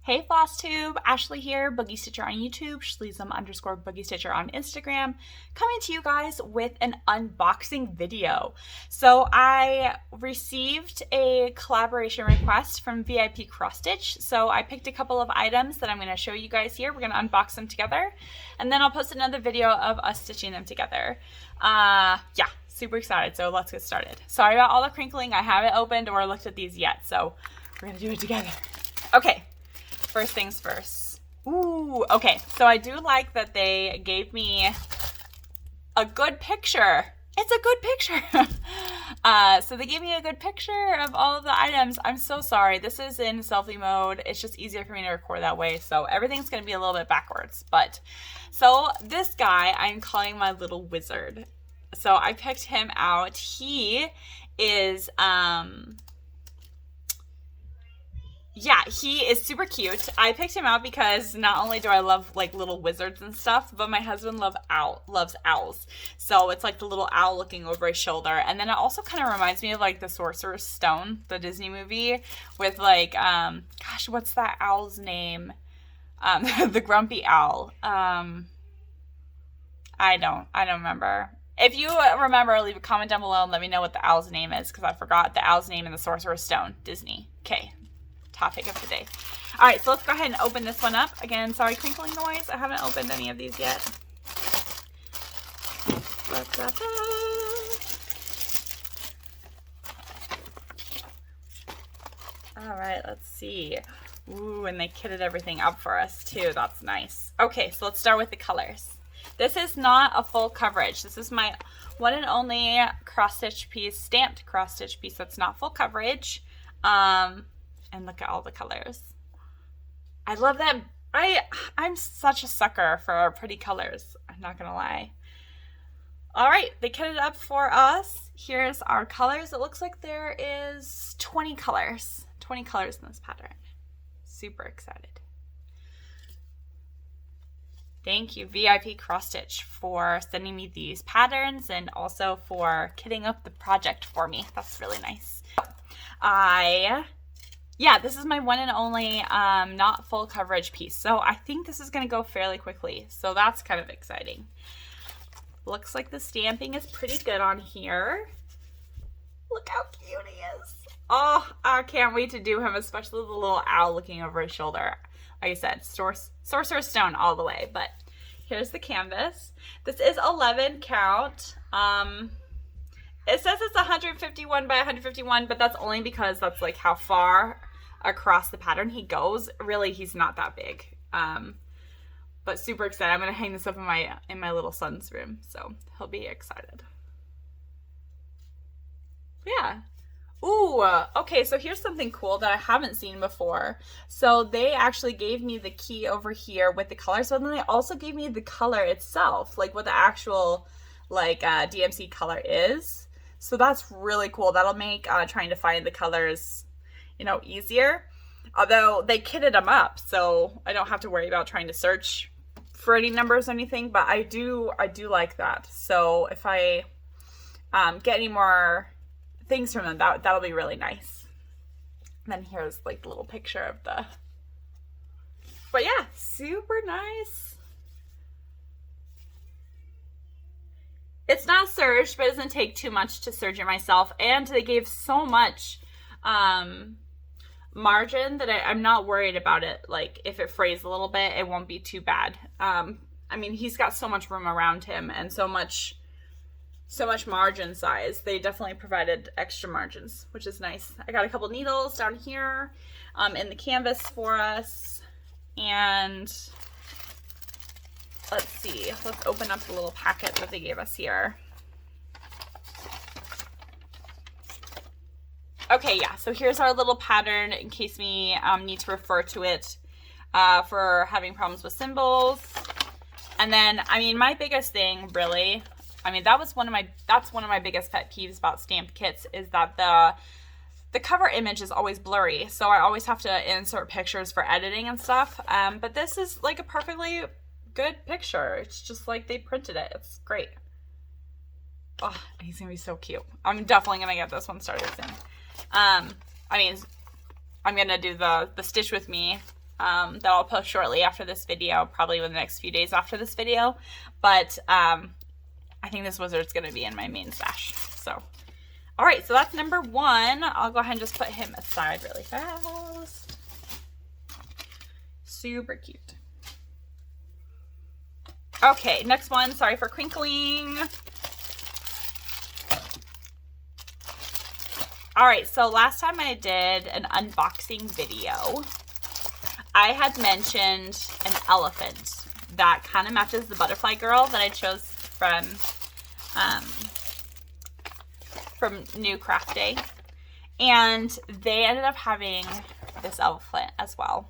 Hey Flosstube, Ashley here, Boogie Stitcher on YouTube, Schleezum_Boogie Stitcher on Instagram, coming to you guys with an unboxing video. So I received a collaboration request from Vipcrossstitch, so I picked a couple of items that I'm going to show you guys here. We're going to unbox them together, and then I'll post another video of us stitching them together. Yeah, super excited, so let's get started. Sorry about all the crinkling, I haven't opened or looked at these yet, so we're going to do it together. Okay. First things first. Ooh, okay. So I do like that they gave me a good picture. It's a good picture. So they gave me a good picture of all of the items. I'm so sorry. This is in selfie mode. It's just easier for me to record that way. So everything's going to be a little bit backwards. But so this guy, I'm calling my little wizard. So I picked him out. He is, yeah, he is super cute. I picked him out because not only do I love like little wizards and stuff, but my husband loves owls. So it's like the little owl looking over his shoulder. And then it also kind of reminds me of like the Sorcerer's Stone, the Disney movie with like, gosh, what's that owl's name? The grumpy owl. I don't remember. If you remember, leave a comment down below and let me know what the owl's name is because I forgot the owl's name in the Sorcerer's Stone, Disney. Okay. Topic of the day. All right, so let's go ahead and open this one up. Again, sorry, crinkling noise. I haven't opened any of these yet. All right, let's see. Ooh, and they kitted everything up for us too. That's nice. Okay, so let's start with the colors. This is not a full coverage. This is my one and only cross-stitch piece, stamped cross-stitch piece that's not full coverage. And look at all the colors. I love that. I'm such a sucker for pretty colors. I'm not gonna lie. All right, they cut it up for us. Here's our colors. It looks like there is 20 colors. 20 colors in this pattern. Super excited. Thank you, Vipcrossstitch, for sending me these patterns and also for kitting up the project for me. That's really nice. Yeah, this is my one and only not full coverage piece. So I think this is going to go fairly quickly. So that's kind of exciting. Looks like the stamping is pretty good on here. Look how cute he is. Oh, I can't wait to do him, especially the little owl looking over his shoulder. Like I said, Sorcerer's Stone all the way. But here's the canvas. This is 11 count. It says it's 151 by 151, but that's only because that's like how far across the pattern he goes. Really, he's not that big. But super excited. I'm gonna hang this up in my little son's room, so he'll be excited. Yeah. Ooh, okay, so here's something cool that I haven't seen before. So they actually gave me the key over here with the colors, but then they also gave me the color itself, like what the actual like DMC color is. So that's really cool. That'll make trying to find the colors, you know, easier. Although they kitted them up, so I don't have to worry about trying to search for any numbers or anything. But I do like that. So if I get any more things from them, that'll be really nice. And then here's like the little picture of the. But yeah, super nice. It's not serged, but it doesn't take too much to serge it myself. And they gave so much margin that I'm not worried about it. Like, if it frays a little bit, it won't be too bad. I mean, he's got so much room around him and so much margin size. They definitely provided extra margins, which is nice. I got a couple needles down here in the canvas for us. And let's see, let's open up the little packet that they gave us here. Okay, yeah, so here's our little pattern in case we need to refer to it for having problems with symbols. And then, I mean, my biggest thing, really, I mean, that's one of my biggest pet peeves about stamped kits is that the cover image is always blurry. So I always have to insert pictures for editing and stuff. But this is like a perfectly good picture. It's just like they printed it. It's great. Oh, he's gonna be so cute. I'm definitely gonna get this one started soon. I mean, I'm gonna do the stitch with me that I'll post shortly after this video, probably within the next few days after this video. But I think this wizard's going to be in my main stash. So, all right, so that's number 1. I'll go ahead and just put him aside really fast. Super cute. Okay, next one. Sorry for crinkling. All right, so last time I did an unboxing video, I had mentioned an elephant that kind of matches the butterfly girl that I chose from New Craft Day. And they ended up having this elephant as well.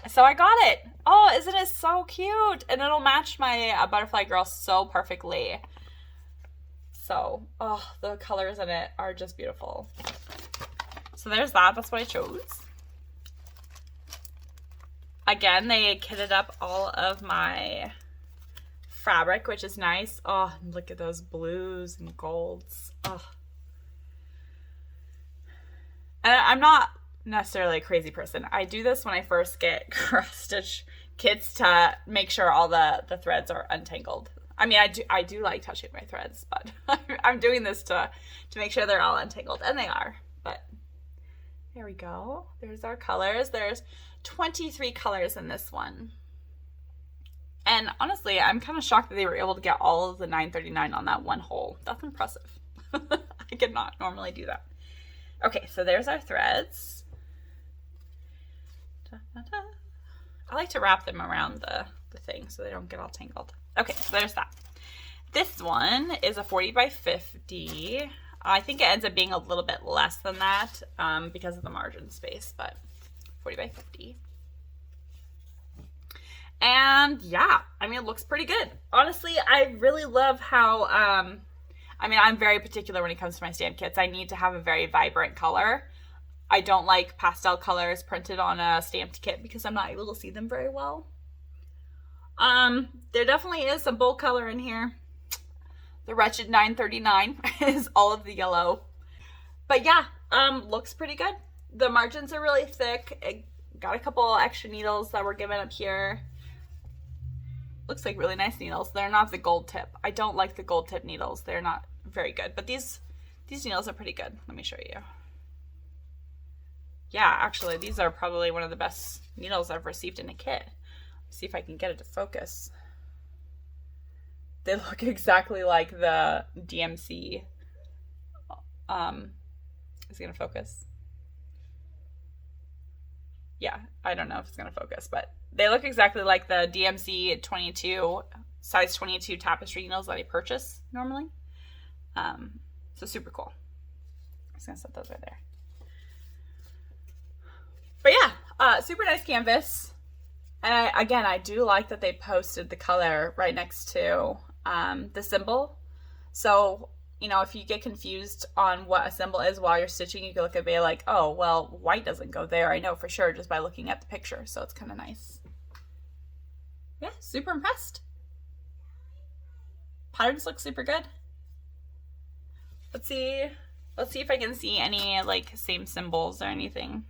So I got it. Oh, isn't it so cute? And it'll match my butterfly girl so perfectly. So, oh, the colors in it are just beautiful. So there's that. That's what I chose. Again, they kitted up all of my fabric, which is nice. Oh, look at those blues and golds. Oh. And I'm not necessarily a crazy person. I do this when I first get cross-stitch kits to make sure all the threads are untangled. I mean, I do like touching my threads, but I'm doing this to make sure they're all untangled, and they are. But there we go. There's our colors. There's 23 colors in this one. And honestly, I'm kind of shocked that they were able to get all of the $9.39 on that one hole. That's impressive. I could not normally do that. Okay, so there's our threads. Da, da, da. I like to wrap them around the thing so they don't get all tangled. Okay, so there's that. This one is a 40 by 50. I think it ends up being a little bit less than that because of the margin space, but 40 by 50. And yeah, I mean, it looks pretty good. Honestly, I really love how, I mean, I'm very particular when it comes to my stamp kits. I need to have a very vibrant color. I don't like pastel colors printed on a stamped kit because I'm not able to see them very well. There definitely is some bold color in here. The wretched $9.39 is all of the yellow. But yeah, looks pretty good. The margins are really thick. It got a couple extra needles that were given up here. Looks like really nice needles. They're not the gold tip. I don't like the gold tip needles. They're not very good, but these needles are pretty good. Let me show you. Yeah, actually, these are probably one of the best needles I've received in a kit. See if I can get it to focus. They look exactly like the DMC. Is it gonna focus? Yeah, I don't know if it's gonna focus, but they look exactly like the DMC 22, size 22 tapestry needles that I purchase normally. So super cool. I'm just gonna set those right there. But yeah, super nice canvas. And again, I do like that they posted the color right next to the symbol. So, you know, if you get confused on what a symbol is while you're stitching, you can look at it like, oh, well, white doesn't go there. I know for sure just by looking at the picture. So it's kind of nice. Yeah, super impressed. Patterns look super good. Let's see if I can see any like same symbols or anything.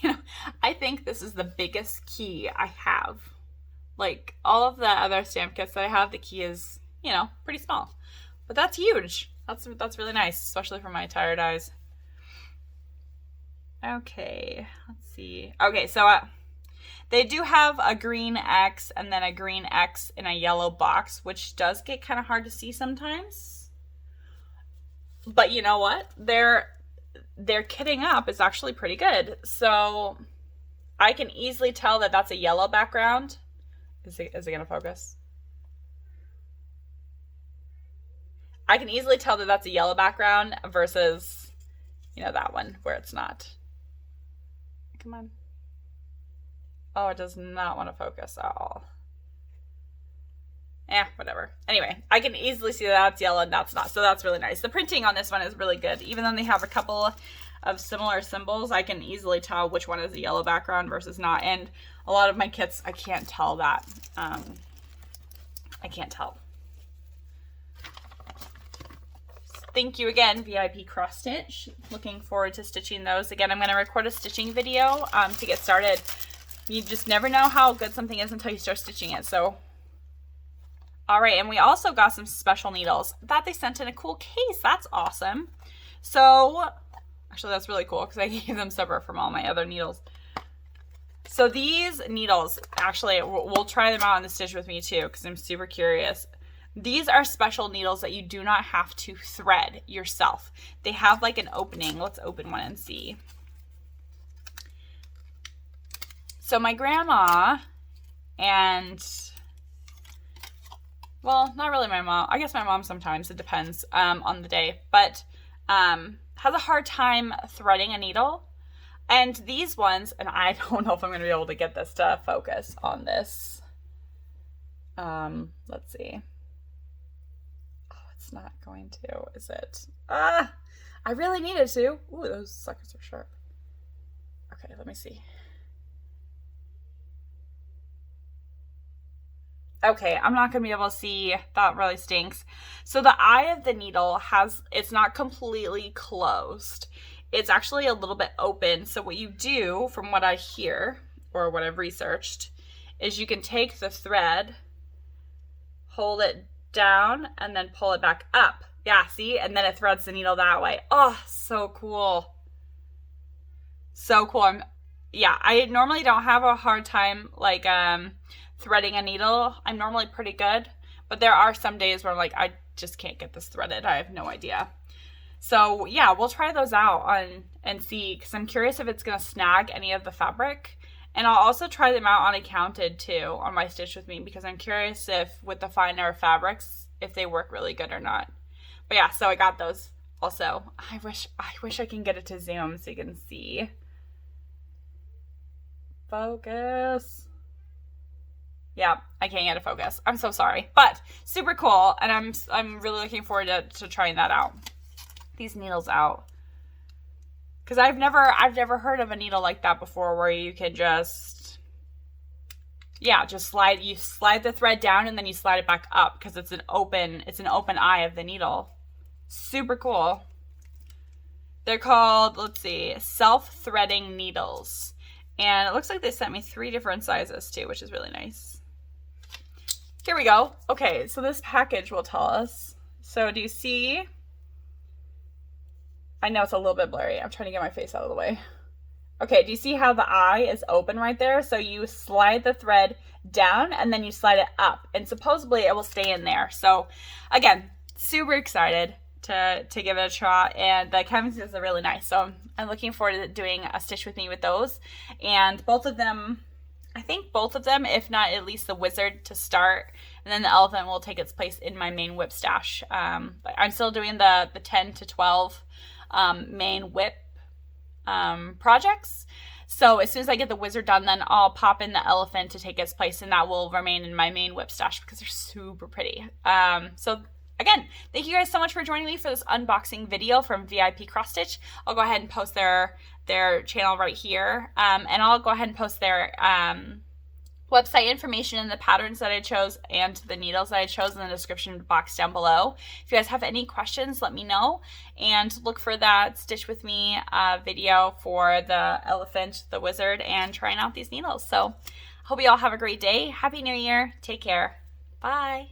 You know, I think this is the biggest key I have. Like all of the other stamp kits that I have, the key is, you know, pretty small. But that's huge. That's really nice, especially for my tired eyes. Okay, let's see. Okay, so they do have a green X and then a green X in a yellow box, which does get kind of hard to see sometimes. But you know what? Their kitting up is actually pretty good. So I can easily tell that that's a yellow background. Is it gonna focus? I can easily tell that that's a yellow background versus, you know, that one where it's not. Come on. Oh, it does not want to focus at all. Whatever. Anyway, I can easily see that that's yellow and that's not. So that's really nice. The printing on this one is really good. Even though they have a couple of similar symbols, I can easily tell which one is a yellow background versus not. And a lot of my kits, I can't tell that. I can't tell. thank you again, Vipcrossstitch. Looking forward to stitching those. Again, I'm going to record a stitching video to get started. You just never know how good something is until you start stitching it. So, all right. And we also got some special needles that they sent in a cool case. That's awesome. So, actually, that's really cool because I gave them separate from all my other needles. So these needles, actually, we'll try them out on the stitch with me too because I'm super curious. These are special needles that you do not have to thread yourself. They have like an opening. Let's open one and see. So my grandma and, well, not really my mom. I guess my mom sometimes. It depends on the day. But has a hard time threading a needle. And these ones, and I don't know if I'm going to be able to get this to focus on this. Let's see. It's not going to, is it? I really needed to. Ooh, those suckers are sharp. Okay, let me see. Okay, I'm not going to be able to see. That really stinks. So the eye of the needle it's not completely closed. It's actually a little bit open. So what you do, from what I hear, or what I've researched, is you can take the thread, hold it down, and then pull it back up. Yeah, see? And then it threads the needle that way. Oh, so cool. So cool. I normally don't have a hard time like threading a needle. I'm normally pretty good, but there are some days where I'm like, I just can't get this threaded. I have no idea. So yeah, we'll try those out and see, because I'm curious if it's going to snag any of the fabric. And I'll also try them out on a counted too on my Stitch With Me, because I'm curious if with the finer fabrics, if they work really good or not. But yeah, so I got those also. I wish I can get it to zoom so you can see. Focus. Yeah, I can't get a focus. I'm so sorry, but super cool. And I'm really looking forward to trying that out. These needles out. Because I've never heard of a needle like that before, where you can just slide the thread down and then you slide it back up, because it's an open eye of the needle. Super cool. They're called, let's see, self-threading needles. And it looks like they sent me 3 different sizes too, which is really nice. Here we go. Okay, so this package will tell us. So do you see? I know it's a little bit blurry. I'm trying to get my face out of the way. Okay, do you see how the eye is open right there? So you slide the thread down and then you slide it up, and supposedly it will stay in there. So again, super excited to give it a shot, and the canvases are really nice. So I'm looking forward to doing a Stitch With Me with those. And both of them, I think both of them, if not at least the wizard to start, and then the elephant will take its place in my main whip stash. But I'm still doing the 10 to 12 main whip projects. So as soon as I get the wizard done, then I'll pop in the elephant to take its place, and that will remain in my main whip stash because they're super pretty. So again, thank you guys so much for joining me for this unboxing video from Vipcrossstitch. I'll go ahead and post their channel right here, and I'll go ahead and post their website information and the patterns that I chose and the needles that I chose in the description box down below. If you guys have any questions, let me know, and look for that Stitch With Me video for the elephant, the wizard, and trying out these needles. So hope you all have a great day. Happy New Year. Take care. Bye.